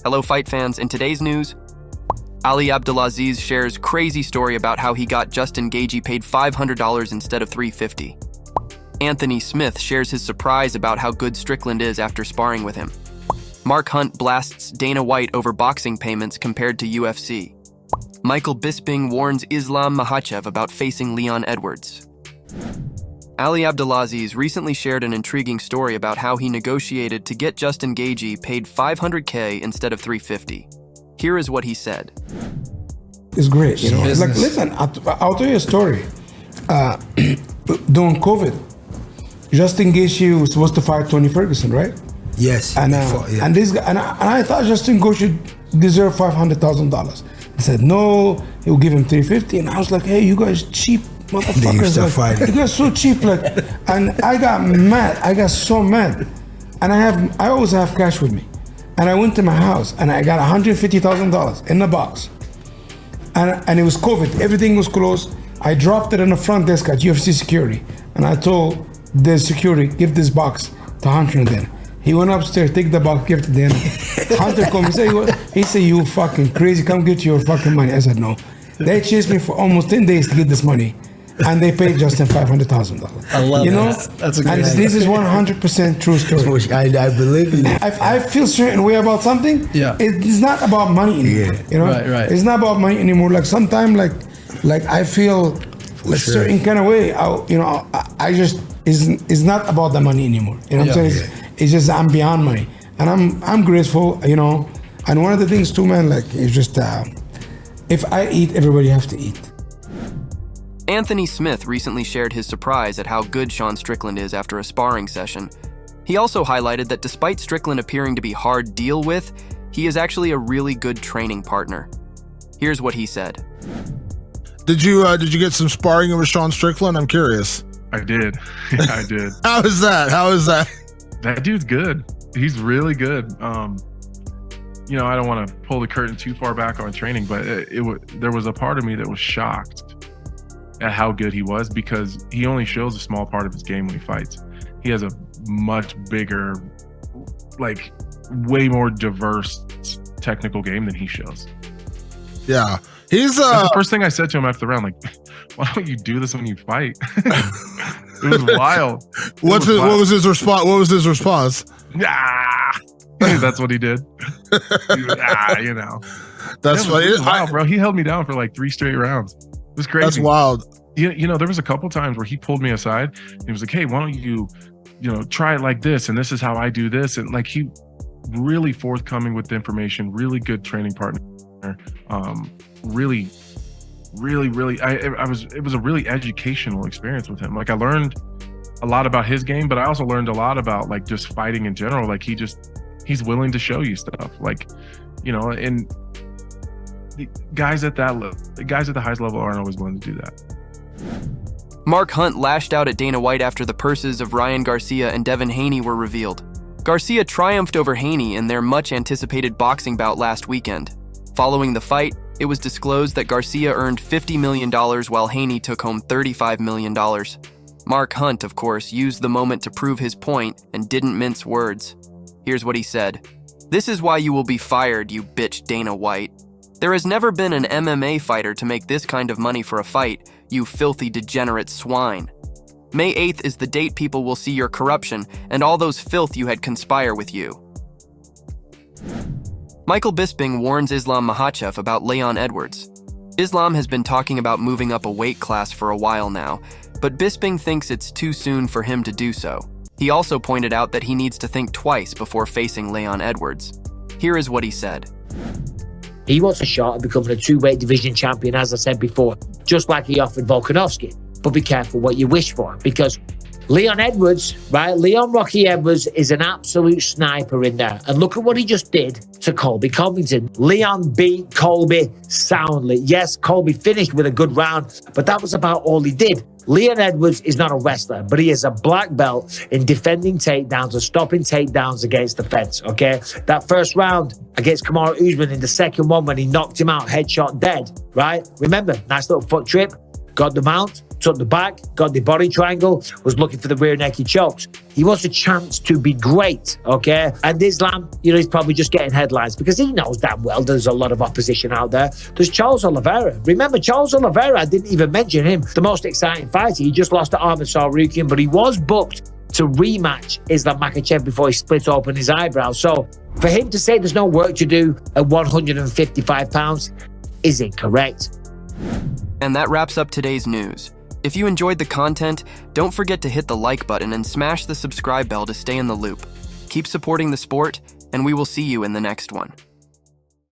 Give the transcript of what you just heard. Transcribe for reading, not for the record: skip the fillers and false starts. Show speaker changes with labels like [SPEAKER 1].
[SPEAKER 1] Hello fight fans, in today's news, Ali Abdelaziz shares crazy story about how he got Justin Gaethje paid $500 instead of $350. Anthony Smith shares his surprise about how good Strickland is after sparring with him. Mark Hunt blasts Dana White over boxing payments compared to UFC. Michael Bisping warns Islam Makhachev about facing Leon Edwards. Ali Abdelaziz recently shared an intriguing story about how he negotiated to get Justin Gaethje paid $500K instead of $350. Here is what he said.
[SPEAKER 2] It's great, you know. It's like, listen, I'll tell you a story. During COVID, Justin Gaethje was supposed to fight Tony Ferguson, right?
[SPEAKER 3] Yes.
[SPEAKER 2] And this guy, and I thought Justin Gaethje deserved $500,000. He said no, he'll give him $350, and I was like, hey, you guys cheap motherfuckers, like, you guys so cheap, like. And I got mad. I got so mad, and I always have cash with me, and I went to my house and I got $150,000 in the box, and it was COVID. Everything was closed. I dropped it in the front desk at UFC security, and I told the security, give this box to Hunter and Dana. He went upstairs, take the box, give it to Dana. Hunter called me, he said, you fucking crazy, come get your fucking money. I said, no. They chased me for almost 10 days to get this money, and they paid Justin $500,000.
[SPEAKER 3] I love
[SPEAKER 2] that. That's a great idea. This is 100% true story.
[SPEAKER 3] I believe in it.
[SPEAKER 2] I feel certain way about something.
[SPEAKER 4] Yeah.
[SPEAKER 2] It's not about money anymore.
[SPEAKER 3] Yeah.
[SPEAKER 2] You know?
[SPEAKER 4] Right.
[SPEAKER 2] It's not about money anymore. Like sometimes, like I feel like certain kind of way. I just it's not about the money anymore. You know what I'm saying? It's just I'm beyond money, and I'm grateful. You know, and one of the things too, man, like it's just if I eat, everybody has to eat.
[SPEAKER 1] Anthony Smith recently shared his surprise at how good Sean Strickland is after a sparring session. He also highlighted that despite Strickland appearing to be hard to deal with, he is actually a really good training partner. Here's what he said.
[SPEAKER 5] Did you get some sparring with Sean Strickland? I'm curious.
[SPEAKER 6] I did. Yeah, I did.
[SPEAKER 5] How is that?
[SPEAKER 6] That dude's good. He's really good. I don't want to pull the curtain too far back on training, but there was a part of me that was shocked at how good he was, because he only shows a small part of his game when he fights. He has a much bigger, like way more diverse technical game than he shows.
[SPEAKER 5] Yeah. That's
[SPEAKER 6] the first thing I said to him after the round, like, why don't you do this when you fight? It was wild.
[SPEAKER 5] What was his response? What was his response?
[SPEAKER 6] That's what he did. He was,
[SPEAKER 5] That's funny.
[SPEAKER 6] It was wild, bro. He held me down for like 3 straight rounds. It was crazy.
[SPEAKER 5] That's wild.
[SPEAKER 6] There was a couple times where he pulled me aside and he was like, hey, why don't you try it like this, and this is how I do this, and like he really forthcoming with the information, really good training partner. Really, it was a really educational experience with him. Like I learned a lot about his game, but I also learned a lot about like just fighting in general. Like he's willing to show you stuff, like, and the guys at the highest level aren't always willing to do that.
[SPEAKER 1] Mark Hunt lashed out at Dana White after the purses of Ryan Garcia and Devin Haney were revealed. Garcia triumphed over Haney in their much-anticipated boxing bout last weekend. Following the fight, it was disclosed that Garcia earned $50 million while Haney took home $35 million. Mark Hunt, of course, used the moment to prove his point and didn't mince words. Here's what he said. "This is why you will be fired, you bitch Dana White. There has never been an MMA fighter to make this kind of money for a fight, you filthy degenerate swine. May 8th is the date people will see your corruption and all those filth you had conspire with you." Michael Bisping warns Islam Makhachev about Leon Edwards. Islam has been talking about moving up a weight class for a while now, but Bisping thinks it's too soon for him to do so. He also pointed out that he needs to think twice before facing Leon Edwards. Here is what he said.
[SPEAKER 7] He wants a shot at becoming a 2-weight division champion, as I said before, just like he offered Volkanovski. But be careful what you wish for, because Leon Edwards, right? Leon Rocky Edwards is an absolute sniper in there. And look at what he just did to Colby Covington. Leon beat Colby soundly. Yes, Colby finished with a good round, but that was about all he did. Leon Edwards is not a wrestler, but he is a black belt in defending takedowns and stopping takedowns against the fence, okay? That first round against Kamaru Usman in the second one when he knocked him out, headshot dead, right? Remember, nice little foot trip, got the mount, took the back, got the body triangle, was looking for the rear naked chokes. He wants a chance to be great, okay? And Islam, he's probably just getting headlines because he knows damn well there's a lot of opposition out there. There's Charles Oliveira. Remember, Charles Oliveira, I didn't even mention him, the most exciting fighter. He just lost to Ahmed Sarukian, but he was booked to rematch Islam Makhachev before he split open his eyebrow. So for him to say there's no work to do at 155 pounds is incorrect.
[SPEAKER 1] And that wraps up today's news. If you enjoyed the content, don't forget to hit the like button and smash the subscribe bell to stay in the loop. Keep supporting the sport, and we will see you in the next one.